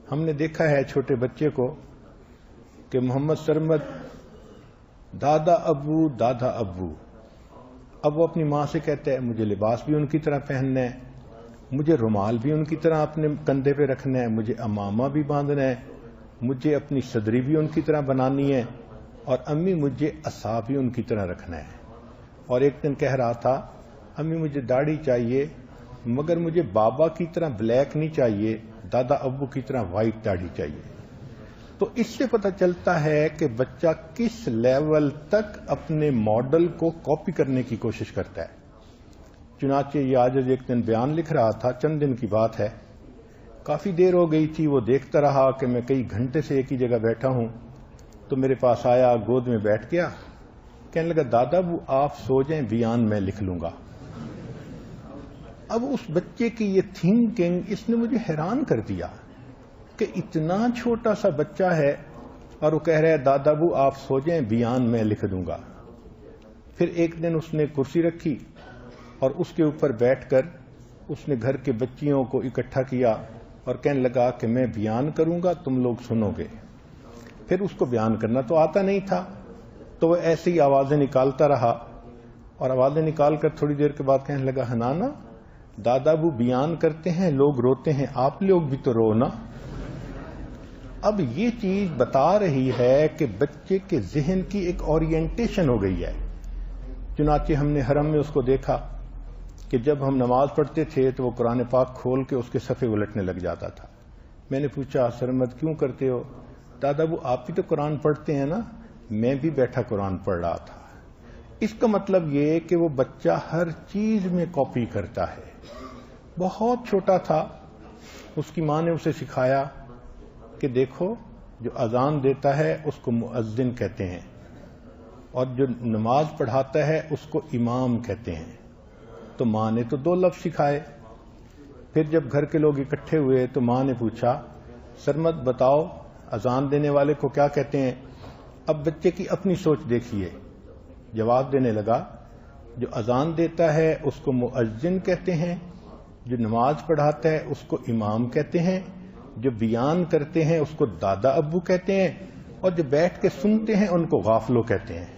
ہم نے دیکھا ہے چھوٹے بچے کو کہ محمد سرمد دادا ابو دادا ابو، اب وہ اپنی ماں سے کہتا ہے مجھے لباس بھی ان کی طرح پہننا ہے، مجھے رومال بھی ان کی طرح اپنے کندھے پہ رکھنا ہے، مجھے امامہ بھی باندھنا ہے، مجھے اپنی صدری بھی ان کی طرح بنانی ہے، اور امی مجھے عصا بھی ان کی طرح رکھنا ہے۔ اور ایک دن کہہ رہا تھا امی مجھے داڑھی چاہیے مگر مجھے بابا کی طرح بلیک نہیں چاہیے، دادا ابو کی طرح وائٹ داڑھی چاہیے۔ تو اس سے پتہ چلتا ہے کہ بچہ کس لیول تک اپنے ماڈل کو کاپی کرنے کی کوشش کرتا ہے۔ چنانچہ یہ آج ایک دن بیان لکھ رہا تھا، چند دن کی بات ہے، کافی دیر ہو گئی تھی، وہ دیکھتا رہا کہ میں کئی گھنٹے سے ایک ہی جگہ بیٹھا ہوں، تو میرے پاس آیا، گود میں بیٹھ گیا، کہنے لگا دادا وہ آپ سو جائیں، بیان میں لکھ لوں گا۔ اب اس بچے کی یہ تھنکنگ اس نے مجھے حیران کر دیا کہ اتنا چھوٹا سا بچہ ہے اور وہ کہہ رہا ہے دادا ابو آپ سو جائیں، بیان میں لکھ دوں گا۔ پھر ایک دن اس نے کرسی رکھی اور اس کے اوپر بیٹھ کر اس نے گھر کے بچیوں کو اکٹھا کیا اور کہنے لگا کہ میں بیان کروں گا، تم لوگ سنو گے۔ پھر اس کو بیان کرنا تو آتا نہیں تھا، تو وہ ایسی ہی آوازیں نکالتا رہا، اور آوازیں نکال کر تھوڑی دیر کے بعد کہنے لگا حنانا دادا ابو بیان کرتے ہیں، لوگ روتے ہیں، آپ لوگ بھی تو رو نا۔ اب یہ چیز بتا رہی ہے کہ بچے کے ذہن کی ایک اورینٹیشن ہو گئی ہے۔ چنانچہ ہم نے حرم میں اس کو دیکھا کہ جب ہم نماز پڑھتے تھے تو وہ قرآن پاک کھول کے اس کے صفحے الٹنے لگ جاتا تھا۔ میں نے پوچھا سرمد کیوں کرتے ہو؟ دادا وہ آپ بھی تو قرآن پڑھتے ہیں نا، میں بھی بیٹھا قرآن پڑھ رہا تھا۔ اس کا مطلب یہ کہ وہ بچہ ہر چیز میں کاپی کرتا ہے۔ بہت چھوٹا تھا، اس کی ماں نے اسے سکھایا کہ دیکھو جو اذان دیتا ہے اس کو مؤذن کہتے ہیں، اور جو نماز پڑھاتا ہے اس کو امام کہتے ہیں۔ تو ماں نے تو 2 لفظ سکھائے۔ پھر جب گھر کے لوگ اکٹھے ہوئے تو ماں نے پوچھا سرمد بتاؤ اذان دینے والے کو کیا کہتے ہیں؟ اب بچے کی اپنی سوچ دیکھیے، جواب دینے لگا جو اذان دیتا ہے اس کو مؤذن کہتے ہیں، جو نماز پڑھاتا ہے اس کو امام کہتے ہیں، جو بیان کرتے ہیں اس کو دادا ابو کہتے ہیں، اور جو بیٹھ کے سنتے ہیں ان کو غافلوں کہتے ہیں۔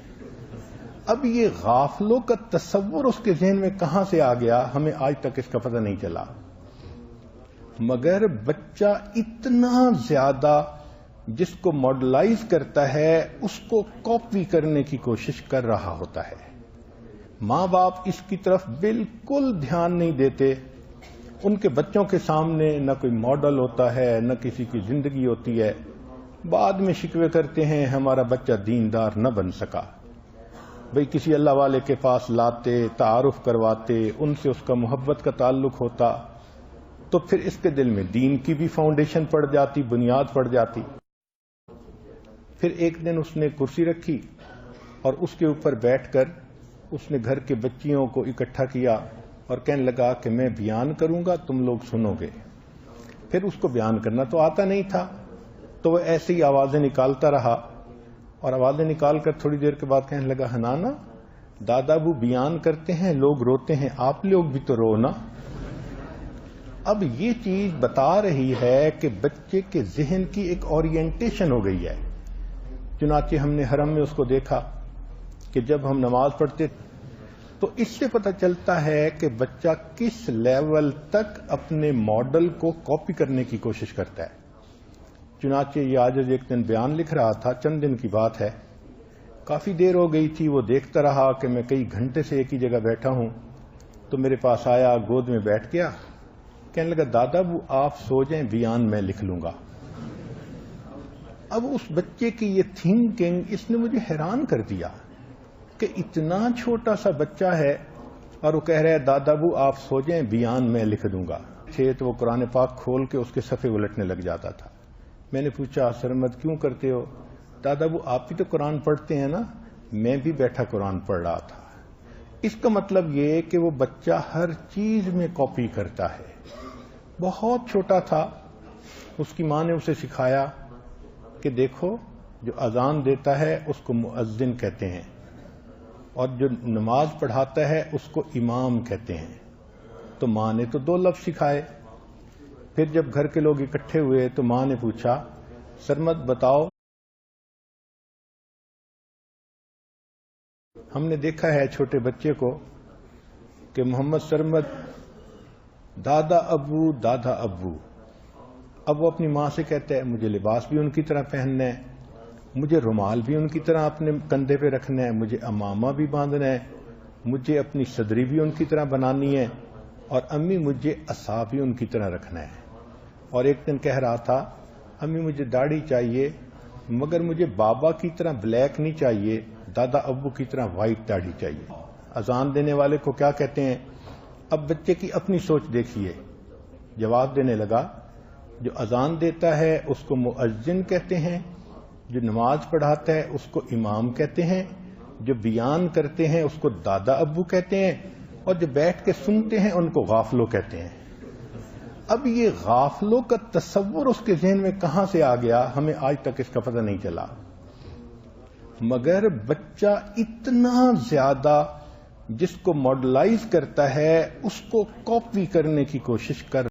اب یہ غافلوں کا تصور اس کے ذہن میں کہاں سے آ گیا، ہمیں آج تک اس کا پتہ نہیں چلا، مگر بچہ اتنا زیادہ جس کو ماڈلائز کرتا ہے اس کو کاپی کرنے کی کوشش کر رہا ہوتا ہے۔ ماں باپ اس کی طرف بالکل دھیان نہیں دیتے، ان کے بچوں کے سامنے نہ کوئی ماڈل ہوتا ہے نہ کسی کی زندگی ہوتی ہے، بعد میں شکوے کرتے ہیں ہمارا بچہ دیندار نہ بن سکا۔ بھئی کسی اللہ والے کے پاس لاتے، تعارف کرواتے، ان سے اس کا محبت کا تعلق ہوتا تو پھر اس کے دل میں دین کی بھی فاؤنڈیشن پڑ جاتی، بنیاد پڑ جاتی۔ پھر ایک دن اس نے کرسی رکھی اور اس کے اوپر بیٹھ کر اس نے گھر کے بچیوں کو اکٹھا کیا اور کہنے لگا کہ میں بیان کروں گا، تم لوگ سنو گے۔ پھر اس کو بیان کرنا تو آتا نہیں تھا، تو وہ ایسی ہی آوازیں نکالتا رہا، اور آوازیں نکال کر تھوڑی دیر کے بعد کہنے لگا حنانا دادا ابو بیان کرتے ہیں، لوگ روتے ہیں، آپ لوگ بھی تو رو نا۔ اب یہ چیز بتا رہی ہے کہ بچے کے ذہن کی ایک اورینٹیشن ہو گئی ہے۔ چنانچہ ہم نے حرم میں اس کو دیکھا کہ جب ہم نماز پڑھتے تو اس سے پتہ چلتا ہے کہ بچہ کس لیول تک اپنے ماڈل کو کاپی کرنے کی کوشش کرتا ہے۔ چنانچہ یہ آج ایک دن بیان لکھ رہا تھا، چند دن کی بات ہے، کافی دیر ہو گئی تھی، وہ دیکھتا رہا کہ میں کئی گھنٹے سے ایک ہی جگہ بیٹھا ہوں، تو میرے پاس آیا، گود میں بیٹھ گیا، کہنے لگا دادا وہ آپ سو جائیں، بیان میں لکھ لوں گا۔ اب اس بچے کی یہ تھنکنگ اس نے مجھے حیران کر دیا کہ اتنا چھوٹا سا بچہ ہے اور وہ کہہ رہا ہے دادا ابو آپ سو جائیں، بیان میں لکھ دوں گا۔ تو وہ قرآن پاک کھول کے اس کے صفحے الٹنے لگ جاتا تھا۔ میں نے پوچھا سرمد کیوں کرتے ہو؟ دادا ابو آپ بھی تو قرآن پڑھتے ہیں نا، میں بھی بیٹھا قرآن پڑھ رہا تھا۔ اس کا مطلب یہ کہ وہ بچہ ہر چیز میں کاپی کرتا ہے۔ بہت چھوٹا تھا، اس کی ماں نے اسے سکھایا کہ دیکھو جو اذان دیتا ہے اس کو مؤذن کہتے ہیں، اور جو نماز پڑھاتا ہے اس کو امام کہتے ہیں۔ تو ماں نے تو 2 لفظ سکھائے۔ پھر جب گھر کے لوگ اکٹھے ہوئے تو ماں نے پوچھا سرمد بتاؤ، ہم نے دیکھا ہے چھوٹے بچے کو کہ محمد سرمد دادا ابو دادا ابو، اب وہ اپنی ماں سے کہتا ہے مجھے لباس بھی ان کی طرح پہننا ہے، مجھے رومال بھی ان کی طرح اپنے کندھے پہ رکھنا ہے، مجھے امامہ بھی باندھنا ہے، مجھے اپنی صدری بھی ان کی طرح بنانی ہے، اور امی مجھے عصا بھی ان کی طرح رکھنا ہے۔ اور ایک دن کہہ رہا تھا امی مجھے داڑھی چاہیے مگر مجھے بابا کی طرح بلیک نہیں چاہیے، دادا ابو کی طرح وائٹ داڑھی چاہیے۔ اذان دینے والے کو کیا کہتے ہیں؟ اب بچے کی اپنی سوچ دیکھیے، جواب دینے لگا جو اذان دیتا ہے اس کو مؤذن کہتے ہیں، جو نماز پڑھاتا ہے اس کو امام کہتے ہیں، جو بیان کرتے ہیں اس کو دادا ابو کہتے ہیں، اور جو بیٹھ کے سنتے ہیں ان کو غافلو کہتے ہیں۔ اب یہ غافلوں کا تصور اس کے ذہن میں کہاں سے آ گیا ہمیں آج تک اس کا پتہ نہیں چلا، مگر بچہ اتنا زیادہ جس کو ماڈلائز کرتا ہے اس کو کاپی کرنے کی کوشش کر